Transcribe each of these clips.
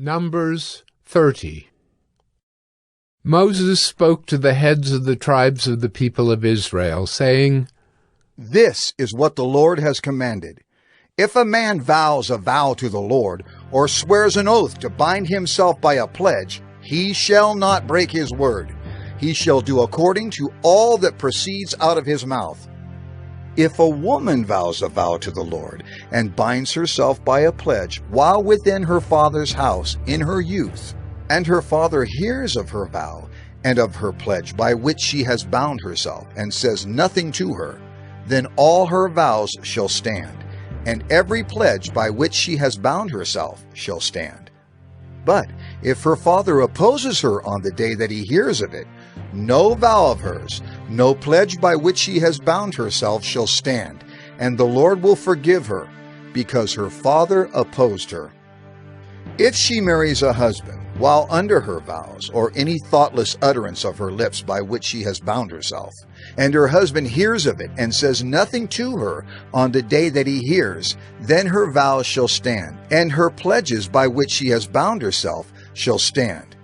Numbers 30. Moses spoke to the heads of the tribes of the people of Israel, saying, This is what the Lord has commanded. If a man vows a vow to the Lord, or swears an oath to bind himself by a pledge, he shall not break his word. He shall do according to all that proceeds out of his mouth. If a woman vows a vow to the Lord, and binds herself by a pledge while within her father's house in her youth, and her father hears of her vow and of her pledge by which she has bound herself, and says nothing to her, then all her vows shall stand, and every pledge by which she has bound herself shall stand. But if her father opposes her on the day that he hears of it, no vow of hers, no pledge by which she has bound herself shall stand, and the Lord will forgive her, because her father opposed her. If she marries a husband while under her vows, or any thoughtless utterance of her lips by which she has bound herself, and her husband hears of it and says nothing to her on the day that he hears, then her vows shall stand, and her pledges by which she has bound herself shall stand.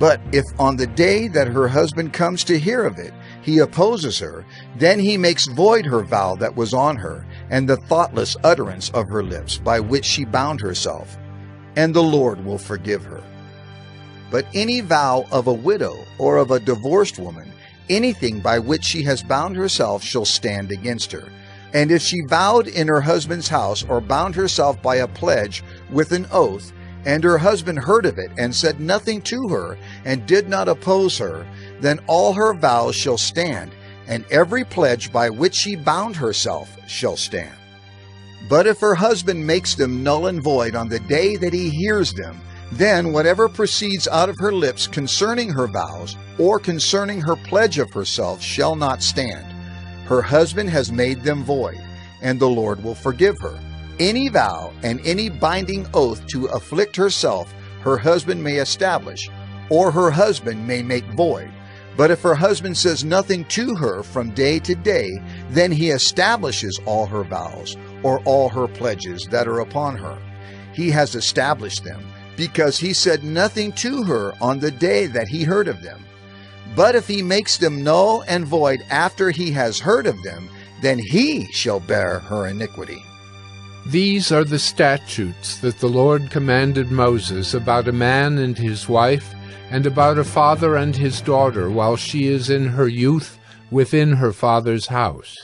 But if on the day that her husband comes to hear of it, he opposes her, then he makes void her vow that was on her, and the thoughtless utterance of her lips by which she bound herself, and the Lord will forgive her. But any vow of a widow or of a divorced woman, anything by which she has bound herself shall stand against her. And if she vowed in her husband's house, or bound herself by a pledge with an oath, and her husband heard of it and said nothing to her, and did not oppose her, then all her vows shall stand, and every pledge by which she bound herself shall stand. But if her husband makes them null and void on the day that he hears them, then whatever proceeds out of her lips concerning her vows, or concerning her pledge of herself, shall not stand. Her husband has made them void, and the Lord will forgive her. Any vow and any binding oath to afflict herself, her husband may establish, or her husband may make void. But if her husband says nothing to her from day to day, then he establishes all her vows, or all her pledges that are upon her. He has established them, because he said nothing to her on the day that he heard of them. But if he makes them null and void after he has heard of them, then he shall bear her iniquity. These are the statutes that the Lord commanded Moses about a man and his wife, and about a father and his daughter while she is in her youth within her father's house.